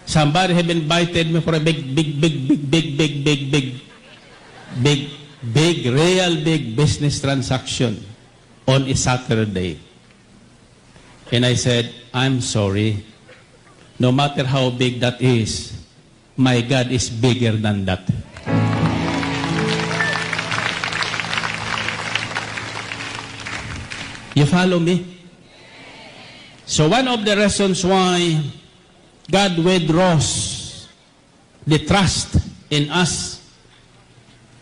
Somebody have invited me for a big business transaction on a Saturday. And I said, I'm sorry. No matter how big that is, my God is bigger than that. You follow me? So one of the reasons why God withdraws the trust in us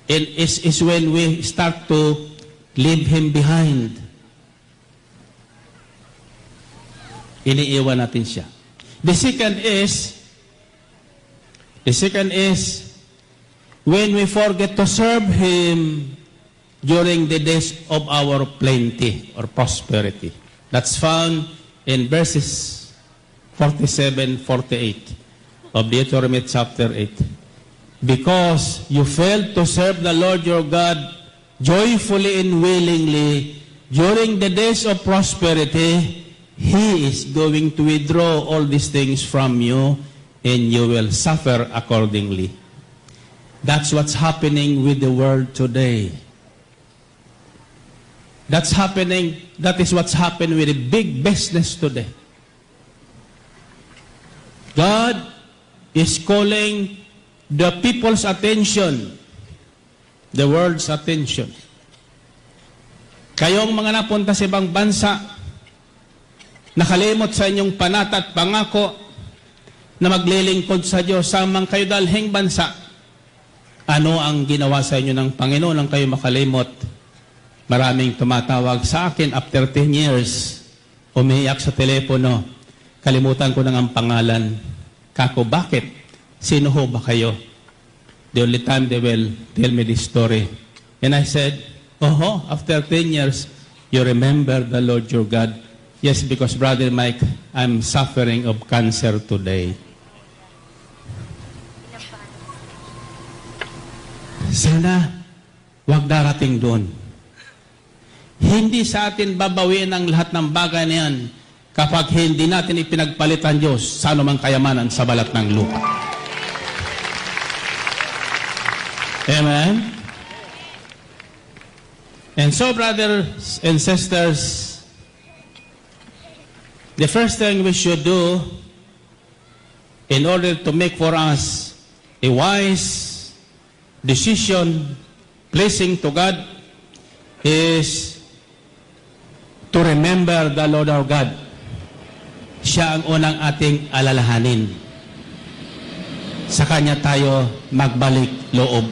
is when we start to leave Him behind. Iniiwan natin siya. The second is when we forget to serve Him during the days of our plenty or prosperity. That's found in verses 47, 48 of Deuteronomy chapter 8. Because you failed to serve the Lord your God joyfully and willingly during the days of prosperity, He is going to withdraw all these things from you and you will suffer accordingly. That's what's happening with the world today. That is what's happening with the big business today. God is calling the people's attention, the world's attention. Kayong mga napunta sa ibang bansa, nakalimot sa inyong panata at pangako na maglilingkod sa Diyos, samang kayo dalhing bansa. Ano ang ginawa sa inyo ng Panginoon nang kayo makalimot? Maraming tumatawag sa akin after 10 years, umiiyak sa telepono, kalimutan ko nang ang pangalan. Kako, bakit? Sino ho ba kayo? The only time they will tell me this story. And I said, after 10 years, you remember the Lord your God. Yes, because Brother Mike, I'm suffering of cancer today. Sana, wag darating doon. Hindi sa atin babawiin ang lahat ng bagay na yan kapag hindi natin ipinagpalitan Diyos sa anumang kayamanan sa balat ng lupa. Amen? And so, brothers and sisters, the first thing we should do in order to make for us a wise decision pleasing to God is to remember the Lord our God. Siya ang unang ating alalahanin. Sa Kanya tayo magbalik loob.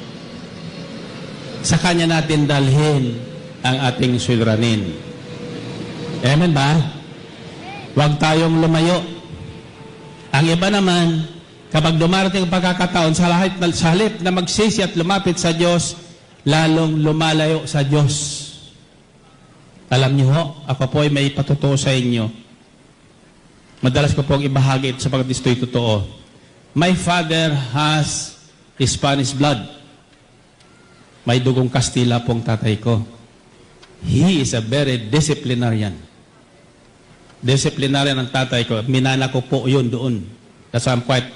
Sa Kanya natin dalhin ang ating suliranin. Amen ba? Huwag tayong lumayo. Ang iba naman, kapag dumarating ang pagkakataon, sa halip na magsisi at lumapit sa Diyos, lalong lumalayo sa Diyos. Alam niyo ho, ako po ay may patotoo sa inyo. Madalas ko pong ibahagi ito sapagkat ito'y totoo. My father has Spanish blood. May dugong Kastila pong tatay ko. He is a very disciplinarian. Disciplinarian ang tatay ko. Minana ko po yun doon. That's why I'm quite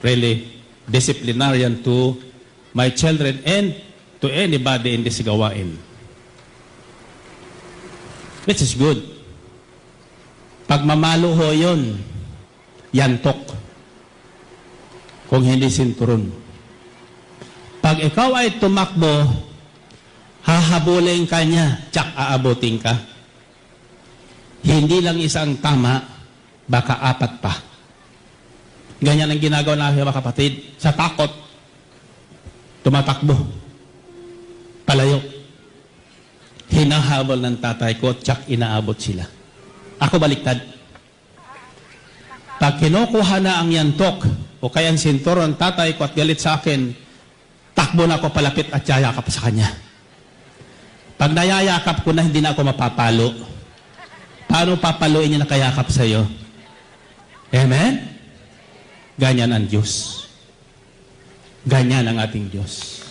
really disciplinarian to my children and to anybody in this gawain. Which is good. Pag mamalo ho yun, yantok. Kung hindi sinturon. Pag ikaw ay tumakbo, hahabulin ka niya, tsak aabutin ka. Hindi lang isang tama, baka apat pa. Ganyan ang ginagawa namin mga kapatid. Sa takot, tumatakbo. Palayo. Hinahabol ng tatay ko, tsak inaabot sila. Ako baliktad. Pag kinukuha na ang yantok, o kaya ang sinturon, tatay ko at galit sa akin, takbo na ako palapit at yayakap sa kanya. Pag nayayakap ko na, hindi na ako mapapalo. Paano papaluin niya nakayakap sa iyo? Amen? Ganyan ang Diyos. Ganyan ang ating Diyos.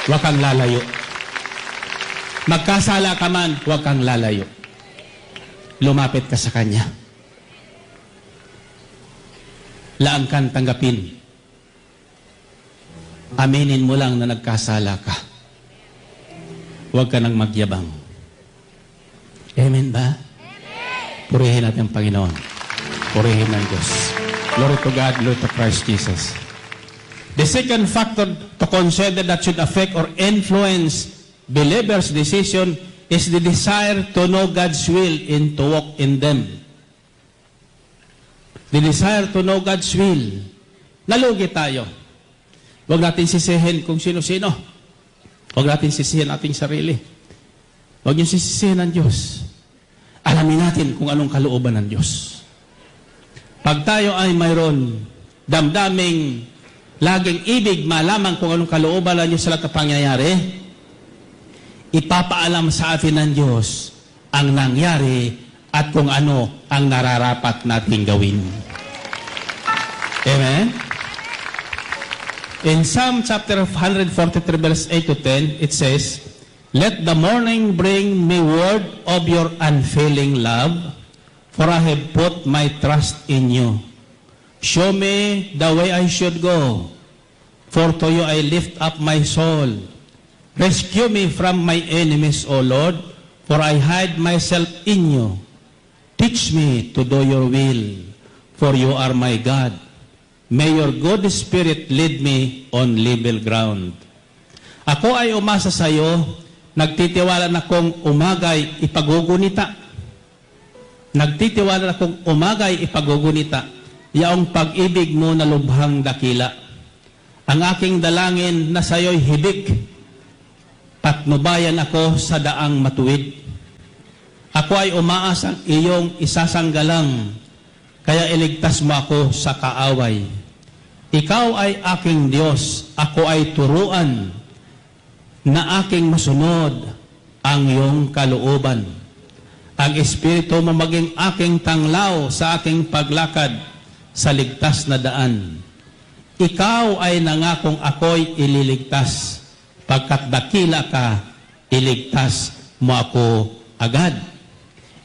Huwag kang lalayo. Magkasala ka man, huwag kang lalayo. Lumapit ka sa Kanya. laang kan tanggapin. Aminin mo lang na nagkasala ka. Huwag ka nang magyabang. Amen ba? Amen. Purihin natin ang Panginoon. Purihin ng Diyos. Glory to God, glory to Christ Jesus. The second factor to consider that should affect or influence believers' decision is the desire to know God's will and to walk in them. The desire to know God's will. Nalugi tayo. Huwag natin sisihin kung sino-sino. Huwag natin sisihin ating sarili. Huwag niyo sisihin ang Diyos. Alamin natin kung anong kalooban ng Diyos. Pag tayo ay mayroon damdaming laging ibig malaman kung anong kalooban ng Diyos sa lahat ng pangyayari, ipapaalam sa atin ng Diyos ang nangyari at kung ano ang nararapat nating gawin. Amen? In Psalm chapter 143 verse 8 to 10, it says, "Let the morning bring me word of your unfailing love, for I have put my trust in you. Show me the way I should go, for to you I lift up my soul. Rescue me from my enemies, O Lord, for I hide myself in you. Teach me to do your will, for you are my God. May your good spirit lead me on level ground." Ako ay umasa sa iyo, nagtitiwala na kung umagay ipagugunita. Nagtitiwala na kung umagay ipagugunita, yaong pag-ibig mo na lubhang dakila. Ang aking dalangin na sa iyo'y hibik, patnubayan ako sa daang matuwid. Ako ay umaasang iyong isasanggalang, kaya iligtas mo ako sa kaaway. Ikaw ay aking Diyos, ako ay turuan, na aking masunod ang iyong kalooban. Ang Espiritu mo maging aking tanglaw sa aking paglakad sa ligtas na daan. Ikaw ay nangakong ako'y ililigtas, pagkat dakila ka, iligtas mo ako agad.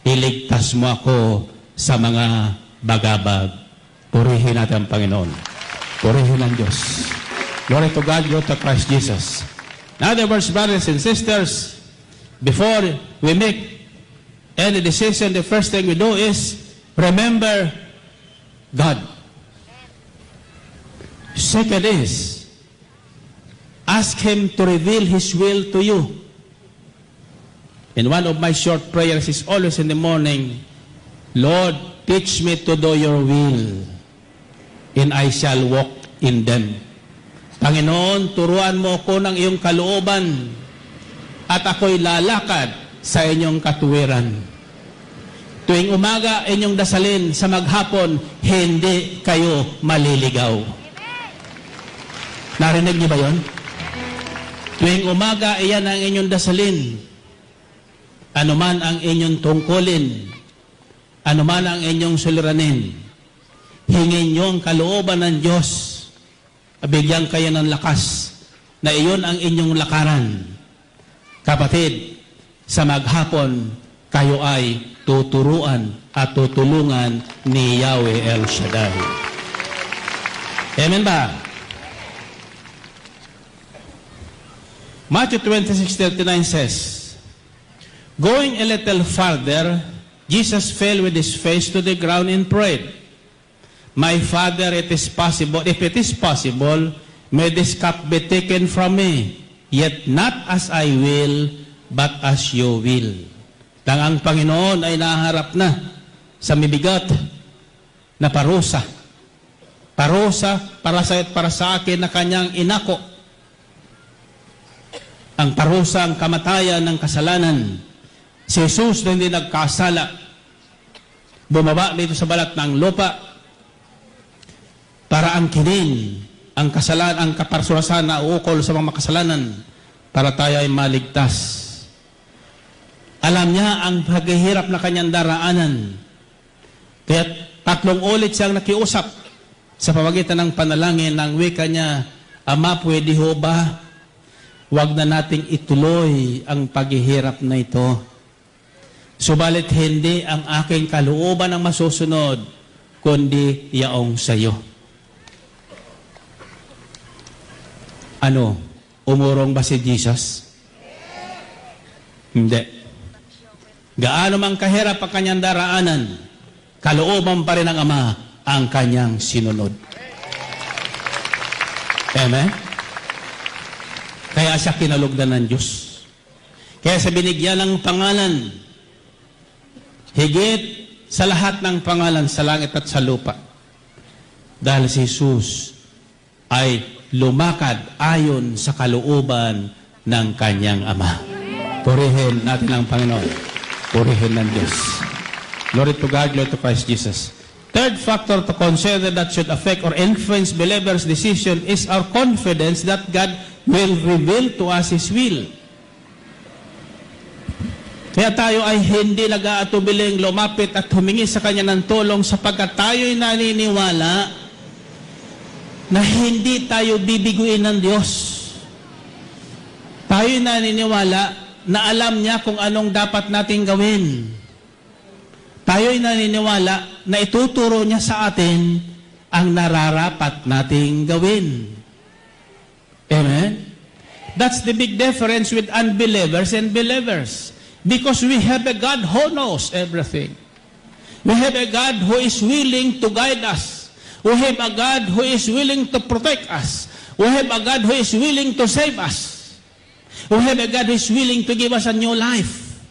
Iligtas mo ako sa mga bagabag. Purihin natin ang Panginoon. Purihin ang Diyos. Glory to God, glory to Christ Jesus. In other words, brothers and sisters, before we make any decision, the first thing we do is remember God. Second is, ask Him to reveal His will to you. And one of my short prayers is always in the morning, Lord, teach me to do your will, and I shall walk in them. Panginoon, turuan mo ko ng iyong kalooban, at ako'y lalakad sa inyong katuwiran. Tuwing umaga, inyong dasalin, sa maghapon, hindi kayo maliligaw. Narinig niyo ba yon? Tuwing umaga, iyan ang inyong dasalin. Anuman ang inyong tungkulin, anuman ang inyong suliranin, hingin niyo ang kalooban ng Diyos, bigyan kayo ng lakas, na iyon ang inyong lakaran. Kapatid, sa maghapon, kayo ay tuturuan at tutulungan ni Yahweh El Shaddai. Amen ba? Matthew 26:39 says, going a little farther, Jesus fell with his face to the ground and prayed, "My Father, if it is possible, may this cup be taken from me, yet not as I will, but as you will." Nang ang Panginoon ay naharap na sa mibigat na parusa. Parusa para sa akin na kanyang inako. Ang parusa, ang kamatayan ng kasalanan. Si Jesus na hindi nagkasala, bumaba dito sa balat ng lupa para angkinin ang kasalanan, ang kaparsurasan na uukol sa mga makasalanan para tayo ay maligtas. Alam niya ang paghihirap na kanyang daraanan. Kaya 3 ulit siyang nakiusap sa pamagitan ng panalangin ng wika niya, "Ama, pwede ho ba? Huwag na nating ituloy ang paghihirap na ito. Subalit hindi ang aking kalooban ang masusunod, kundi yaong sa iyo." Ano? Umurong ba si Jesus? Hindi. Gaano mang kahirap ang kanyang daraanan, kalooban pa rin ng Ama ang kanyang sinunod. Amen? Kaya siya kinalugdan ng Diyos. Kaya sa binigyan ng pangalan, higit sa lahat ng pangalan sa langit at sa lupa. Dahil si Jesus ay lumakad ayon sa kalooban ng kanyang Ama. Purihin natin ang Panginoon. Purihin ng Diyos. Glory to God, glory to Christ Jesus. Third factor to consider that should affect or influence believers' decision is our confidence that God will reveal to us His will. Kaya tayo ay hindi nag-aatubiling lumapit at humingi sa Kanya ng tulong sapagkat tayo'y naniniwala na hindi tayo bibiguin ng Diyos. Tayo'y naniniwala na alam niya kung anong dapat nating gawin. Tayo'y naniniwala na ituturo niya sa atin ang nararapat nating gawin. Amen? That's the big difference with unbelievers and believers. Because we have a God who knows everything. We have a God who is willing to guide us. We have a God who is willing to protect us. We have a God who is willing to save us. We have a God who is willing to give us a new life.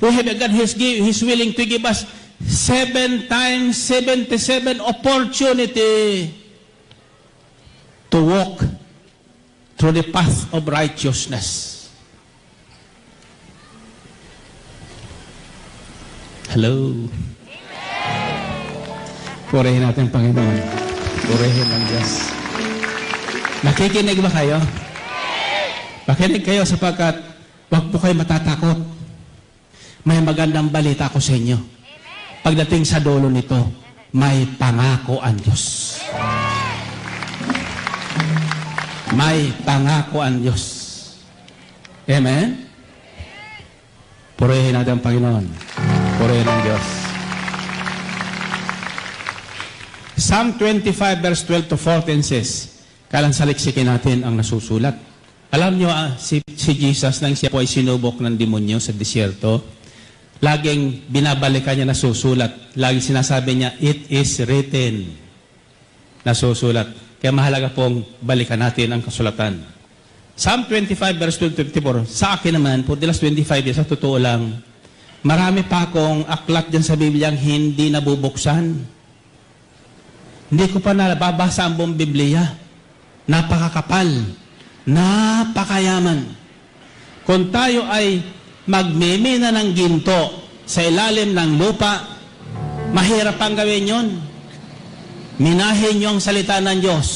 We have a God who is willing to give us 7 times 77 opportunity to walk through the path of righteousness. Hello. Purihin natin, Panginoon. Purihin ang Diyos. Nakikinig ba kayo? Makinig kayo sapagkat huwag po kayo matatakot. May magandang balita ko sa inyo. Pagdating sa dulo nito, may pangako ang Diyos. May pangako ang Diyos. Amen? Purihin natin ang Panginoon. Purihin ang Diyos. Psalm 25 verse 12 to 14 says, kailan saliksikin natin ang nasusulat. Alam nyo, si Jesus nang siya po ay sinubok ng demonyo sa disyerto, laging binabalikan niya nasusulat. Laging sinasabi niya, it is written. Nasusulat. Kaya mahalaga pong balikan natin ang kasulatan. Psalm 25 verse 12 to 54. Sa akin naman, for the last 25 years, sa totoo lang, marami pa akong aklat dyan sa Biblia ang hindi nabubuksan. Hindi ko pa nababasa ang buong Biblia. Napakakapal. Napakayaman. Kung tayo ay magmimina ng ginto sa ilalim ng lupa, mahirap ang gawin yun. Minahin niyo ang salita ng Diyos.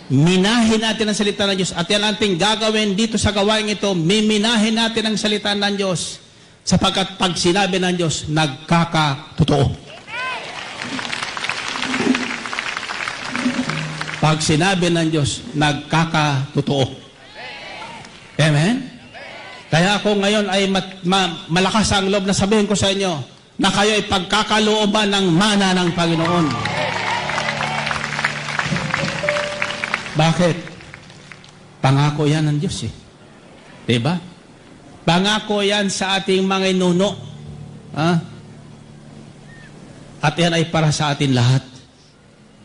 Minahin natin ang salita ng Diyos. At yan ating gagawin dito sa gawain ito, miminahin natin ang salita ng Diyos. Sapagkat pag sinabi ng Diyos, nagkakatotoo. Pag sinabi ng Diyos, nagkakatotoo. Amen? Kaya ako ngayon ay malakas ang loob na sabihin ko sa inyo na kayo ay pagkakalooban ng mana ng Panginoon. Bakit? Pangako yan ng Diyos eh. Diba? Pangako yan sa ating mga inuno. Ha? At yan ay para sa atin lahat.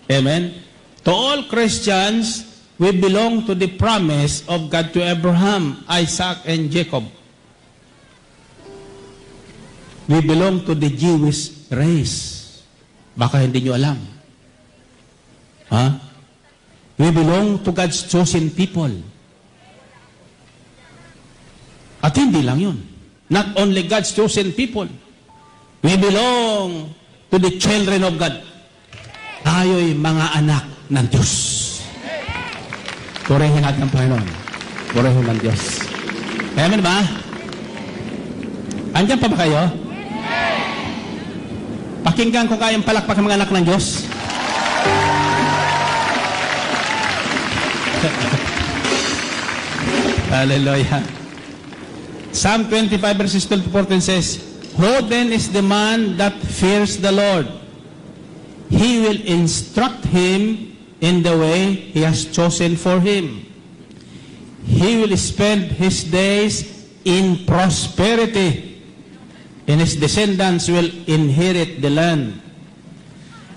Amen? To all Christians, we belong to the promise of God to Abraham, Isaac, and Jacob. We belong to the Jewish race. Baka hindi nyo alam. Ha? We belong to God's chosen people. At hindi lang yun. Not only God's chosen people. We belong to the children of God. Tayo'y mga anak ng Diyos. Purihin natin ang Panginoon. Purihin ng Diyos. Amen ba? Andiyan pa ba kayo? Pakinggan ko kayong palakpak ng mga anak ng Diyos. Hallelujah. Psalm 25 verses 12 to 14 says, who then is the man that fears the Lord? He will instruct him in the way He has chosen for him. He will spend his days in prosperity, and his descendants will inherit the land.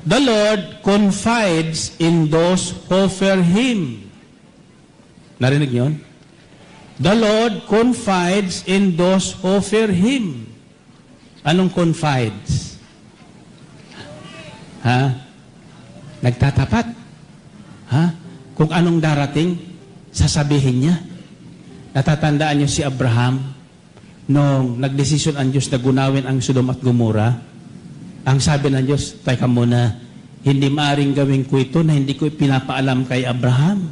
The Lord confides in those who fear Him. Narinig niyo? The Lord confides in those who fear Him. Anong confides? Ha? Nagtatapat. Ha? Kung anong darating, sasabihin niya. Natatandaan niyo si Abraham nung nagdesisyon ang Diyos na gunawin ang Sodom at Gomora. Ang sabi ng Diyos, teka muna, hindi maaring gawin ko ito na hindi ko pinapaalam kay Abraham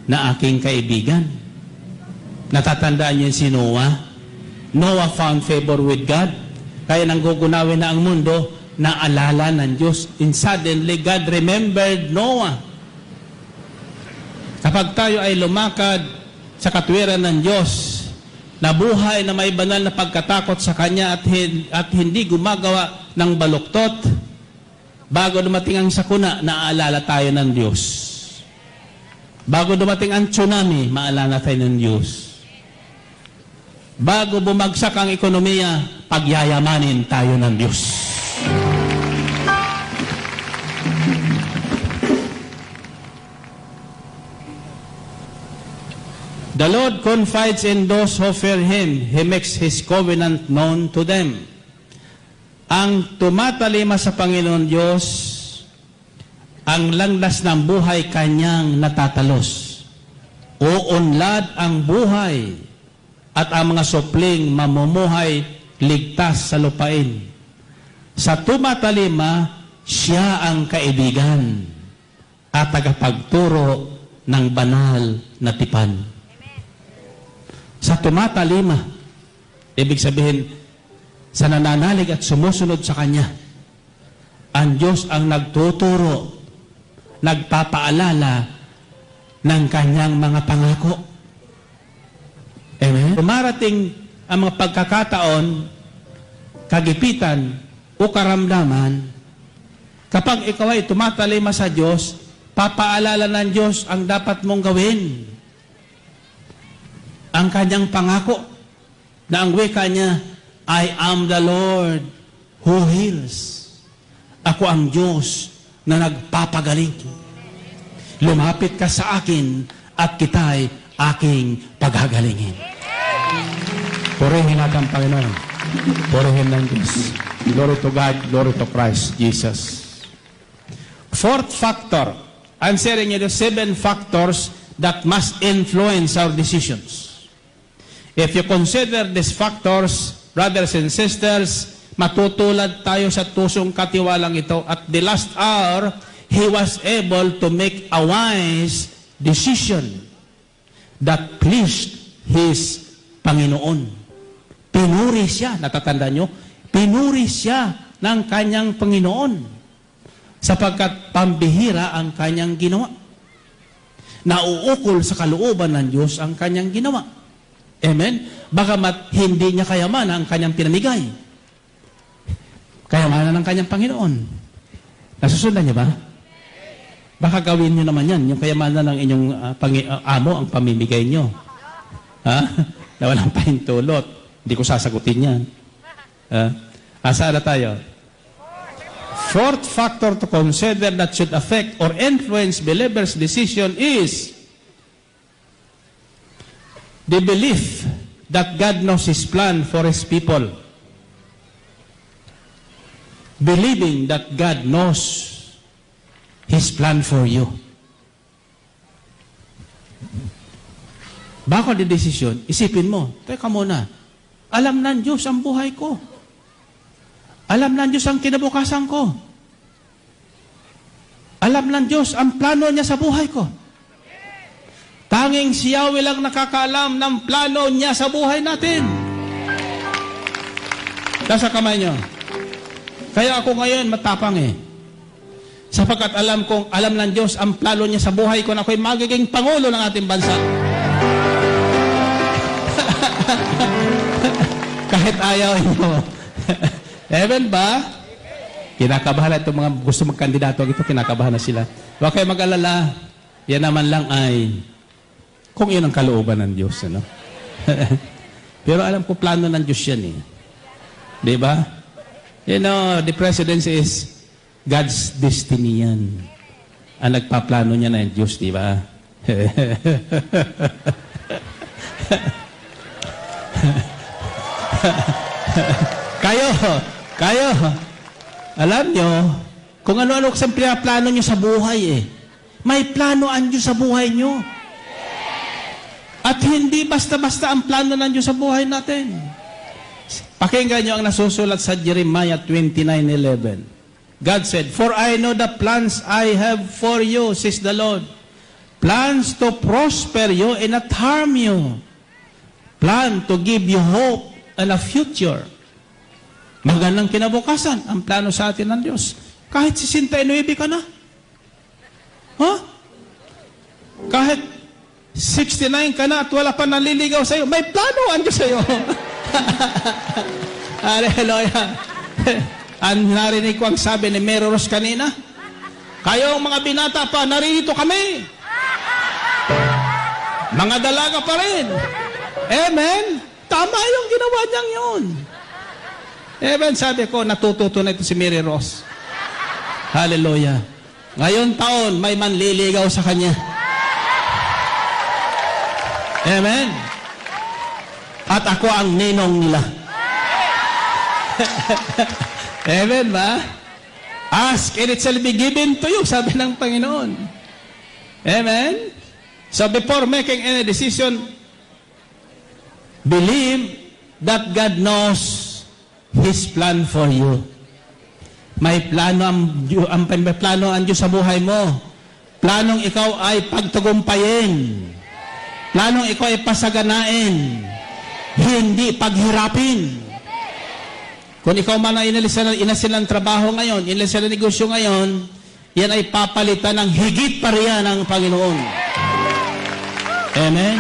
na aking kaibigan. Natatandaan niyo si Noah? Noah found favor with God. Kaya nang gugunawin na ang mundo, naalala ng Diyos. And suddenly, God remembered Noah. Kapag tayo ay lumakad sa katwiran ng Diyos, na buhay na may banal na pagkatakot sa Kanya at hindi gumagawa ng baluktot, bago dumating ang sakuna, naaalala tayo ng Diyos. Bago dumating ang tsunami, maalala tayo ng Diyos. Bago bumagsak ang ekonomiya, pagyayamanin tayo ng Diyos. The Lord confides in those who fear Him. He makes His covenant known to them. Ang tumatalima sa Panginoon Diyos, ang landas ng buhay Kanyang natatalos. Uunlad ang buhay at ang mga supling mamumuhay ligtas sa lupain. Sa tumatalima, siya ang kaibigan at tagapagturo ng banal na tipan. Sa tumatalima, ibig sabihin, sa nananalig at sumusunod sa Kanya, ang Diyos ang nagtuturo, nagpapaalala ng Kanyang mga pangako. Amen? Dumarating ang mga pagkakataon, kagipitan o karamdaman, kapag ikaw ay tumatalima sa Diyos, papaalala ng Diyos ang dapat mong gawin. Ang Kanyang pangako na ang wika niya, I am the Lord who heals. Ako ang Diyos na nagpapagaling. Lumapit ka sa akin at kita'y aking paghagalingin. Purihin natin ang Panginoon. Purihin ng Diyos. Glory to God, glory to Christ Jesus. Fourth factor. I'm sharing you the 7 factors that must influence our decisions. If you consider these factors, brothers and sisters, matutulad tayo sa tusong katiwalang ito. At the last hour, he was able to make a wise decision that pleased his Panginoon. Pinuri siya, natatanda nyo? Pinuri siya ng kanyang Panginoon sapagkat pambihira ang kanyang ginawa. Nauukol sa kalooban ng Diyos ang kanyang ginawa. Amen? Bagamat hindi niya kayamanan ang kanyang pinamigay. Kayamanan ng kanyang Panginoon. Nasusundan niya ba? Baka gawin niyo naman yan, yung kayamanan ng inyong amo ang pamimigay niyo. Ha? Na walang pahintulot. Hindi ko sasagutin yan. Asa na tayo? Fourth factor to consider that should affect or influence believers' decision is the belief that God knows His plan for His people. Believing that God knows His plan for you. Bago di desisyon, isipin mo, teka muna, alam ng Diyos ang buhay ko. Alam ng Diyos ang kinabukasan ko. Alam ng Diyos ang plano niya sa buhay ko. Tanging si Yahweh lang nakakaalam ng plano niya sa buhay natin. Nasa kamay niyo. Kaya ako ngayon matapang sapagkat alam ng Diyos ang plano niya sa buhay ko na ako'y magiging pangulo ng ating bansa. Kahit ayaw niyo. Amen ba? Kinakabahan itong mga gusto magkandidato. Ito, kinakabahan na sila. Huwag kayo mag-alala. Yan naman lang ay kung yun ang kalooban ng Diyos. Ano? Pero alam ko, plano ng Diyos yan eh. Di ba? You know, the presidency is God's destiny yan. Ang nagpaplano niya na yung Diyos, di ba? kayo, alam nyo, kung ano-ano sa plano nyo sa buhay eh. May plano ang Diyos sa buhay nyo. At hindi basta-basta ang plano ng Diyos sa buhay natin. Pakinggan nyo ang nasusulat sa Jeremiah 29:11. God said, "For I know the plans I have for you, says the Lord. Plans to prosper you and not harm you. Plan to give you hope and a future." Magandang kinabukasan ang plano sa atin ng Diyos. Kahit 69 ka na. Huh? Kahit 69 ka na at wala pa naliligaw sa'yo, may plano ang Diyos sa'yo. Hallelujah. Ang narinig ko ang sabi ni Mary Rose kanina, kayong mga binata pa, naririto kami. Mga dalaga pa rin. Amen? Tama yung ginawa niyang yun. Amen? Sabi ko, natututo na ito si Mary Rose. Hallelujah. Ngayon taon, may manliligaw sa kanya. Amen? At ako ang ninong nila. Amen ba? Ask and it shall be given to you, sabi ng Panginoon. Amen? So before making any decision, believe that God knows His plan for you. May plano may plano ang Diyos sa buhay mo. Planong ikaw ay pagtagumpayin. Planong ikaw ay pasaganain. Hindi paghirapin. Kung ikaw man ay inasin ng trabaho ngayon, inasin ng negosyo ngayon, yan ay papalitan ng higit pa riyan ng Panginoon. Amen?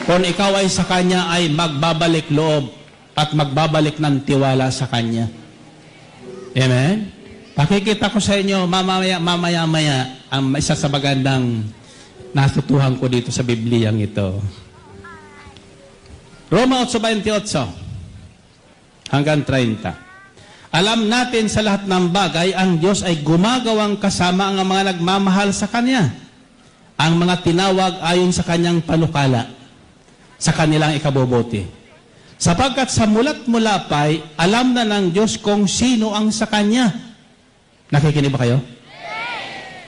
Kung ikaw ay sa Kanya ay magbabalik loob at magbabalik ng tiwala sa Kanya. Amen? Pakikita ko sa inyo, mamaya-maya, ang isa sa magandang natutuhan ko dito sa Bibliyang ito. Roma 8:28 hanggang 30. Alam natin sa lahat ng bagay, ang Diyos ay gumagawang kasama ang mga nagmamahal sa Kanya. Ang mga tinawag ayon sa Kanyang panukala, sa kanilang ikabubuti. Sapagkat sa mulat mula pa'y, alam na ng Diyos kung sino ang sa Kanya. Nakikinig ba kayo?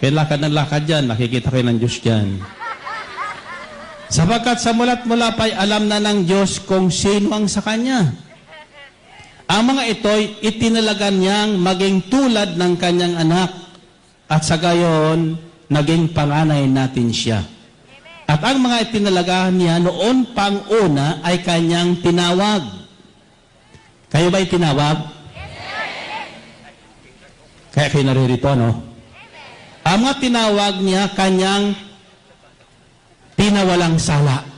Kaya lakad ng lakad dyan, nakikita kayo ng Diyos dyan. Sapagkat sa mulat mula pa'y, alam na ng Diyos kung sino ang sa Kanya. Ang mga ito'y itinalaga niyang maging tulad ng kanyang anak at sa gayon, naging panganay natin siya. At ang mga itinalaga niya noon pang una ay kanyang tinawag. Kayo ba'y tinawag? Kaya kayo naririto, no? Ang mga tinawag niya kanyang pinawalang sala.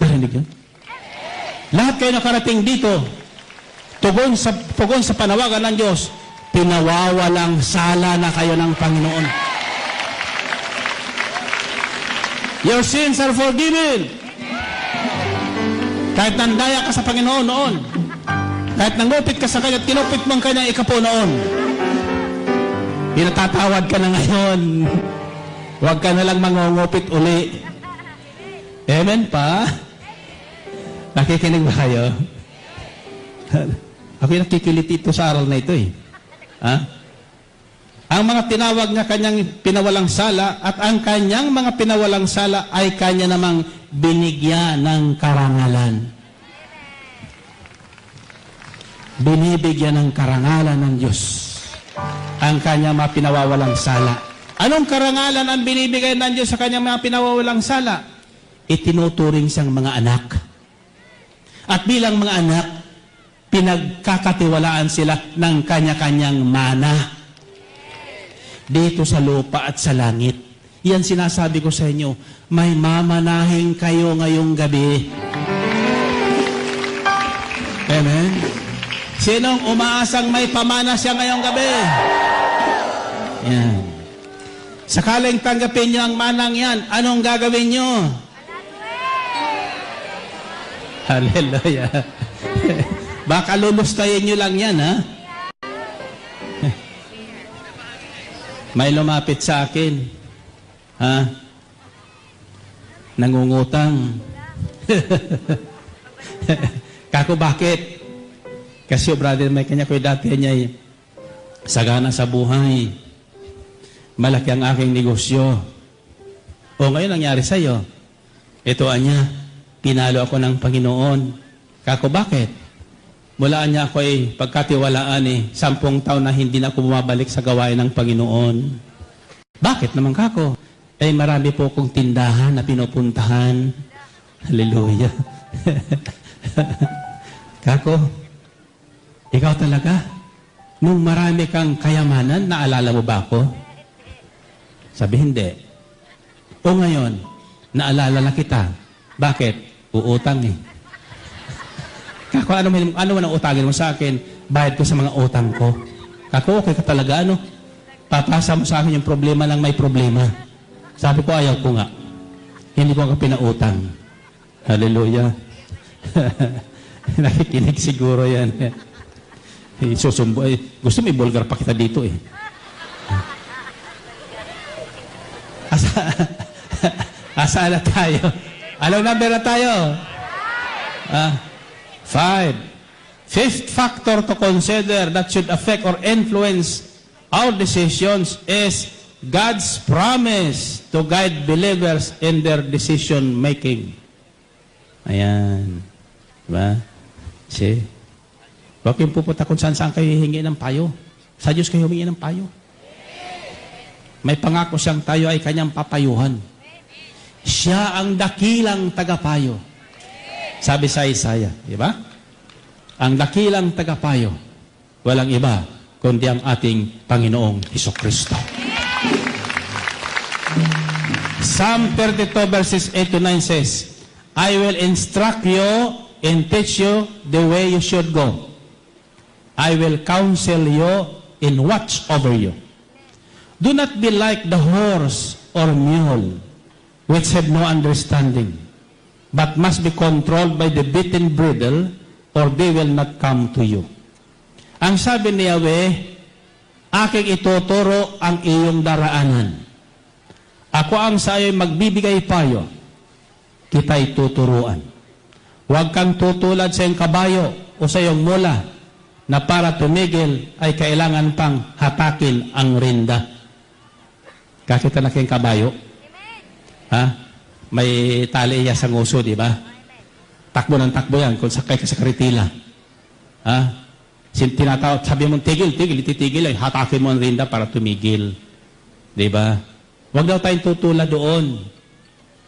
Narinig yun? Lahat kayo nakarating dito, tugon sa panawagan ng Diyos, pinawawalang sala na kayo ng Panginoon. Your sins are forgiven. Kahit nandaya ka sa Panginoon noon, kahit nangupit ka sa Kanya at kinupit mo ang Kanyang ikapo noon, pinatatawad ka na ngayon. Huwag ka na lang mangungupit uli. Amen pa? Nakikinig ba kayo? Ako'y nakikilit ito sa aral na ito eh. Ha? Ang mga tinawag niya kanyang pinawalang sala at ang kanyang mga pinawalang sala ay kanya namang binigyan ng karangalan. Binibigyan ng karangalan ng Diyos ang kanyang mga pinawawalang sala. Anong karangalan ang binibigay ng Diyos sa kanyang mga pinawawalang sala? Itinuturing siyang mga anak. At bilang mga anak, pinagkakatiwalaan sila ng kanya-kanyang mana dito sa lupa at sa langit. Yan sinasabi ko sa inyo, may mamanahin kayo ngayong gabi. Amen? Sinong umaasang may pamana siya ngayong gabi? Yan. Sakaling tanggapin niyo ang manang yan, anong gagawin niyo? Hallelujah. Baka lulustayin niyo lang yan, ha? May lumapit sa akin. Ha? Nangungutang. Kako, bakit? Kasi brother, may kanya ko dati niya sagana sa buhay. Malaki ang aking negosyo. O ngayon nangyari sa'yo. Ito anya, pinalo ako ng Panginoon. Kako, bakit? Mula niya ako pagkatiwalaan 10 taon na hindi na ako bumabalik sa gawain ng Panginoon. Bakit naman kako? Marami po akong tindahan na pinupuntahan. Hallelujah. Kako, ikaw talaga? Nung marami kang kayamanan, naalala mo ba ako? Sabi, hindi. O ngayon, naalala na kita. Bakit? Uutang Kako, ano man ang utangin mo sa akin? Bayad ko sa mga utang ko. Kako, okay ka talaga, ano? Papasa mo sa akin yung problema lang may problema. Sabi ko, ayaw ko nga. Hindi ko ka pinautang. Hallelujah. Nakikinig siguro yan. Susumbo. Gusto mo i-bulgar pa kita dito Asa na tayo? Anong number na tayo? 5. Fifth factor to consider that should affect or influence our decisions is God's promise to guide believers in their decision making. Ayan. Diba? See? Huwag kayong pupunta kung saan kayo hihingi ng payo. Sa Diyos kayo humingi ng payo. May pangako siyang tayo ay kanyang papayuhan. Siya ang dakilang tagapayo. Sabi sa Isaiah, di ba? Ang dakilang tagapayo, walang iba, kundi ang ating Panginoong Hesukristo. Psalm 32 verses 8 to 9 says, I will instruct you and teach you the way you should go. I will counsel you and watch over you. Do not be like the horse or mule, which have no understanding, but must be controlled by the bit and bridle, or they will not come to you. Ang sabi ni Yahweh, aking ituturo ang iyong daraanan. Ako ang sa iyo magbibigay payo, kita'y tuturuan. Huwag kang tutulad sa iyong kabayo o sa iyong mula, na para tumigil ay kailangan pang hatakin ang rinda. Kakita na kayong kabayo? Ha? May tali iya sa nguso, di ba? Takbo ng takbo yan kung sakay ka sa karitila. Ha? Tinatawag, sabi mo, tigil, ititigil, ay hatakin mo ang rinda para tumigil. Di ba? Huwag daw tayong tutulad doon.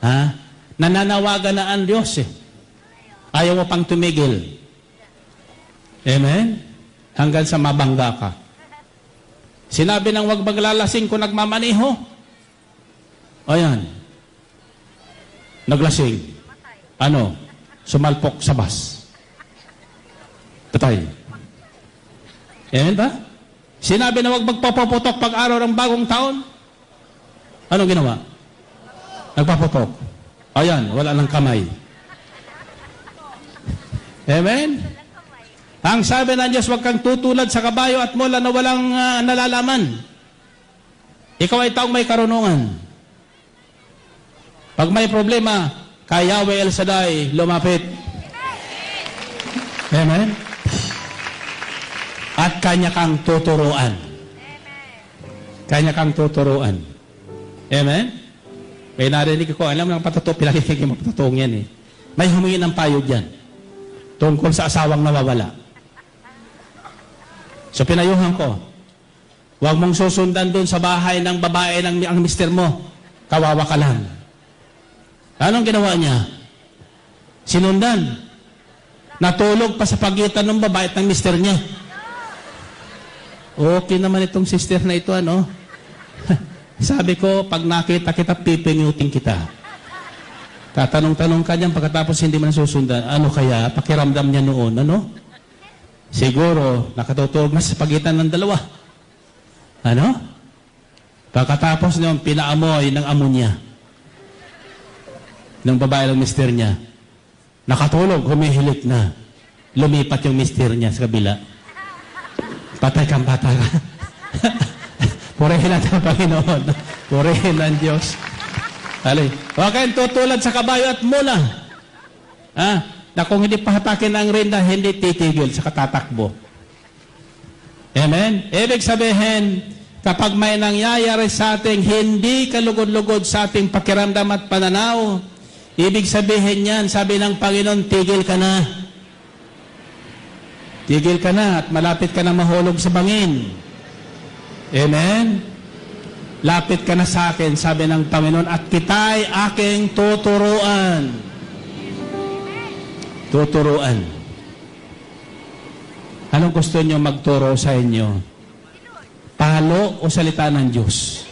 Ha? Nananawagan na ang Diyos Ayaw mo pang tumigil. Amen? Hanggang sa mabangga ka. Sinabi ng huwag maglalasing kung nagmamaniho. Ayan. Naglasing. Ano? Sumalpok sa bus. Patay. Amen ba? Sinabi na huwag magpapaputok pag-araw ng bagong taon. Ano ginawa? Nagpaputok. Ayan, wala ng kamay. Amen? Ang sabi ng Diyos, huwag kang tutulad sa kabayo at mula na walang nalalaman. Ikaw ay taong may karunungan. Pag may problema, kay Yahweh El Shaddai, lumapit. Amen? At kanya kang tuturuan. Kanya kang tuturuan. Amen? Kaya narinig ko, alam mo ng patotoo, pinakikig yung patotong yan May humingi ng payo dyan. Tungkol sa asawang nawawala. So pinayuhan ko, huwag mong susundan doon sa bahay ng babae ng ang mister mo. Kawawa ka lang. Anong ginawa niya? Sinundan. Natulog pa sa pagitan ng babae at ng mister niya. Okay naman itong sister na ito, ano? Sabi ko, pag nakita kita, pipingutin kita. Tatanong-tanong ka niyan, pagkatapos hindi man susundan. Ano kaya? Pakiramdam niya noon, ano? Siguro, nakatutulog na sa pagitan ng dalawa. Ano? Pagkatapos nung pinaamoy ng amonya ng babae ng mister niya, nakatulog, humihilik na. Lumipat yung mister niya sa kabila. Patay kang bata ka. Purihin natin ang Panginoon. Purihin ang Diyos. Alay. Huwag kayong tutulad sa kabayo at mula. Na kung hindi pahatakin ang rinda, hindi titigil sa katatakbo. Amen? Ibig sabihin, kapag may nangyayari sa ating hindi kalugod-lugod sa ating pakiramdam at pananaw, ibig sabihin yan, sabi ng Panginoon, tigil ka na. Tigil ka na at malapit ka na mahulog sa bangin. Amen? Lapit ka na sa akin, sabi ng Panginoon, at kita'y aking tuturuan. Tuturuan. Anong gusto nyo magturo sa inyo? Palo o salita ng Diyos?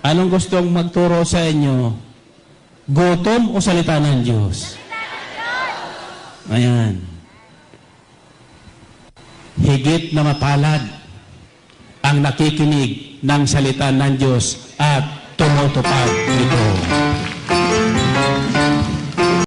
Anong gustong magturo sa inyo? Gutom o salita ng Diyos? Ayan. Higit na mapalad ang nakikinig ng salita ng Diyos at tumutupad nito.